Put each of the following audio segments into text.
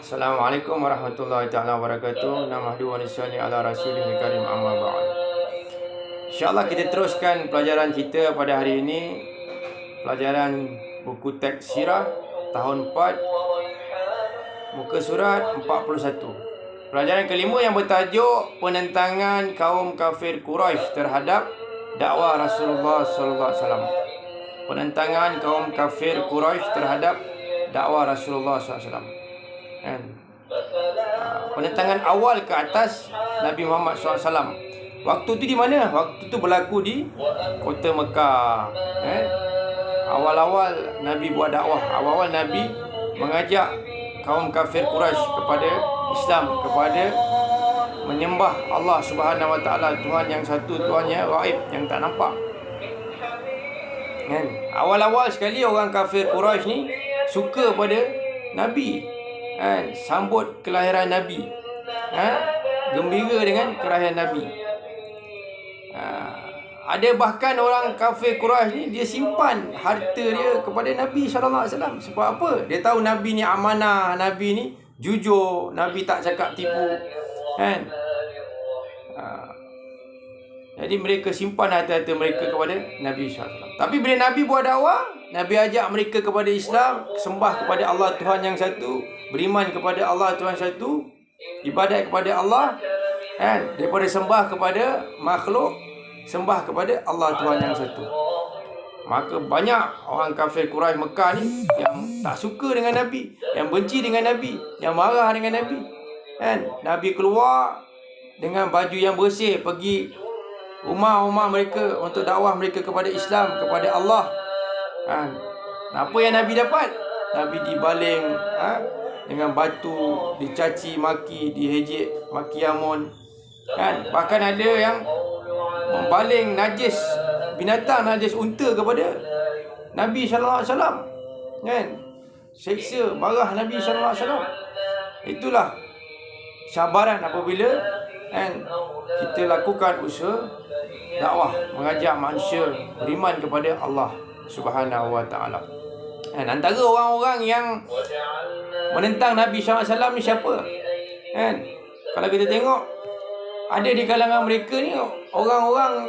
Assalamualaikum warahmatullahi taala wabarakatuh. Nahmadu wa nusalli ala rasulil karim amma ba'd. InsyaAllah kita teruskan pelajaran kita pada hari ini. Pelajaran buku teks sirah tahun 4, muka surat 41. Pelajaran kelima yang bertajuk penentangan kaum kafir Quraisy terhadap dakwah Rasulullah sallallahu alaihi wasallam. Penentangan kaum kafir Quraisy terhadap dakwah Rasulullah sallallahu alaihi wasallam. Penentangan awal ke atas Nabi Muhammad SAW. Waktu tu di mana? Waktu tu berlaku di kota Mekah. Awal-awal Nabi buat dakwah, awal-awal Nabi mengajak kaum kafir Quraisy kepada Islam, kepada menyembah Allah Subhanahu Wa Taala, Tuhan yang satu, Tuhan yang gaib, yang tak nampak. Awal-awal sekali orang kafir Quraisy ni suka pada Nabi. Sambut kelahiran Nabi, gembira dengan kelahiran Nabi. Ada bahkan orang kafir Quraisy ni dia simpan harta dia kepada Nabi sallallahu alaihi wasallam. Sebab apa? Dia tahu Nabi ni amanah, Nabi ni jujur, Nabi tak cakap tipu. Jadi mereka simpan harta-harta mereka kepada Nabi sallallahu alaihi wasallam. Tapi bila Nabi buat dakwah, Nabi ajak mereka kepada Islam, sembah kepada Allah Tuhan yang satu, beriman kepada Allah Tuhan satu, ibadat kepada Allah, daripada sembah kepada makhluk, sembah kepada Allah Tuhan yang satu. Maka banyak orang kafir Quraisy Mekah ni yang tak suka dengan Nabi, yang benci dengan Nabi, yang marah dengan Nabi. Nabi keluar dengan baju yang bersih, pergi rumah-rumah mereka untuk dakwah mereka kepada Islam, kepada Allah. Apa yang Nabi dapat? Nabi dibaling dengan batu, dicaci maki, dihejek, maki amun. Bahkan ada yang membaling najis binatang, najis unta kepada Nabi sallallahu alaihi wasallam. Seksa, marah Nabi sallallahu alaihi wasallam. Itulah cabaran apabila kita lakukan usaha dakwah, mengajak manusia beriman kepada Allah Subhanahu Wa Taala. Antara orang-orang yang menentang Nabi sallallahu alaihi wasallam ni siapa? Kalau kita tengok, ada di kalangan mereka ni orang-orang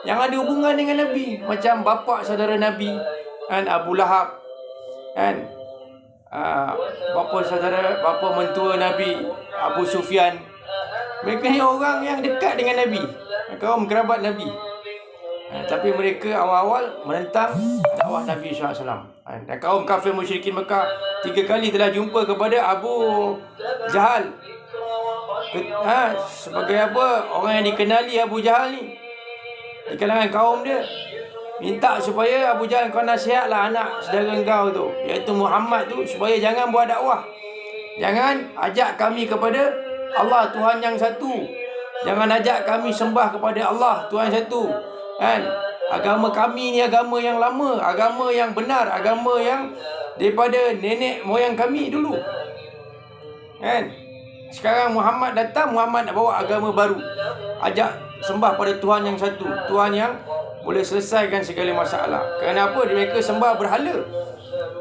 yang ada hubungan dengan Nabi, macam bapa saudara Nabi, Abu Lahab, bapa mentua Nabi, Abu Sufyan. Mereka ni orang yang dekat dengan Nabi, kaum kerabat Nabi. Tapi mereka awal-awal menentang dakwah Nabi SAW. Dan kaum kafir musyrikin Mekah 3 kali telah jumpa kepada Abu Jahal. Sebagai apa? Orang yang dikenali Abu Jahal ni di kalangan kaum dia, minta supaya Abu Jahal, kau nasihatlah anak saudara kau tu, iaitu Muhammad tu, supaya jangan buat dakwah, jangan ajak kami kepada Allah Tuhan yang satu, jangan ajak kami sembah kepada Allah Tuhan satu. Agama kami ni agama yang lama, agama yang benar, agama yang daripada nenek moyang kami dulu. Sekarang Muhammad datang, Muhammad nak bawa agama baru, ajak sembah pada Tuhan yang satu, Tuhan yang boleh selesaikan segala masalah. Kenapa mereka sembah berhala?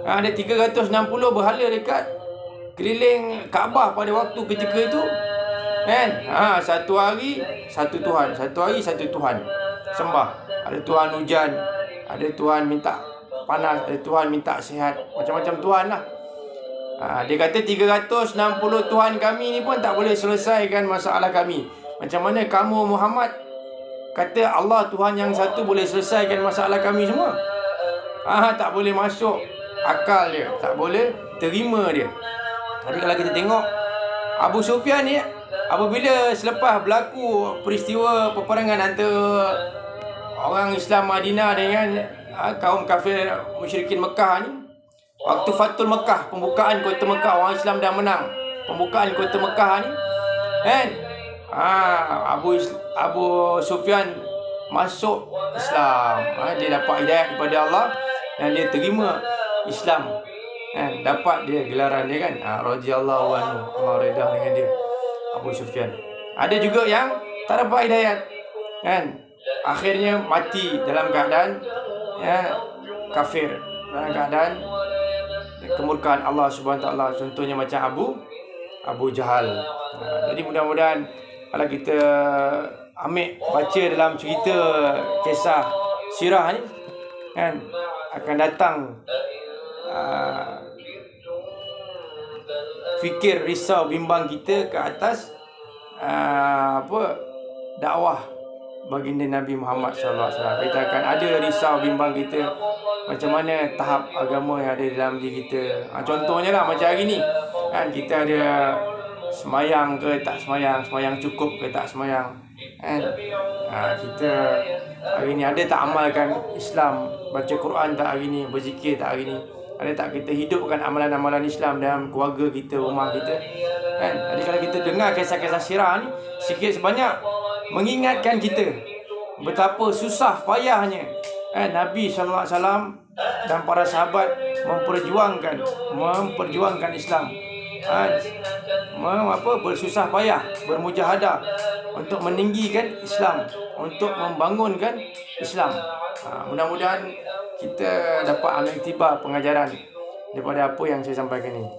Ada 360 berhala dekat keliling Kaabah pada waktu ketika itu. Satu hari satu Tuhan, satu hari satu Tuhan sembah. Ada Tuhan hujan, ada Tuhan minta panas, ada Tuhan minta sihat, macam-macam Tuhan lah. Dia kata 360 Tuhan kami ni pun tak boleh selesaikan masalah kami. Macam mana kamu Muhammad kata Allah Tuhan yang satu boleh selesaikan masalah kami semua? Tak boleh masuk akal dia, tak boleh terima dia. Jadi kalau kita tengok Abu Sufyan ni, apabila selepas berlaku peristiwa peperangan antara orang Islam Madinah dengan kaum kafir musyrikin Mekah ni, waktu Fathul Mekah, pembukaan kota Mekah, orang Islam dah menang pembukaan kota Mekah ni, Abu Sufyan masuk Islam. Dia dapat hidayah daripada Allah dan dia terima Islam. Dapat dia gelaran dia kan, radhiyallahu anhu, Allah redha dengan dia, Abu Sufyan. Ada juga yang tak dapat hidayah, akhirnya mati dalam keadaan kafir, dalam keadaan kemurkaan Allah Subhanahu Taala. Contohnya macam Abu Jahal. Jadi mudah-mudahan kalau kita ambil baca dalam cerita kisah sirah ni kan, akan datang fikir, risau, bimbang kita ke atas dakwah baginda Nabi Muhammad SAW. Kita akan ada risau bimbang kita macam mana tahap agama yang ada dalam diri kita. Contohnya lah macam hari ni kan, kita ada semayang ke tak semayang, semayang cukup ke tak semayang kan. Kita hari ni ada tak amalkan Islam, baca Quran tak hari ni, berzikir tak hari ni, ada tak kita hidupkan amalan-amalan Islam dalam keluarga kita, rumah kita kan. Jadi kalau kita dengar kisah-kisah sirah ni, sikit sebanyak mengingatkan kita betapa susah payahnya Nabi SAW dan para sahabat memperjuangkan Islam. Bersusah payah, bermujahadah untuk meninggikan Islam, untuk membangunkan Islam. Mudah-mudahan kita dapat ambil iktibar pengajaran daripada apa yang saya sampaikan ini.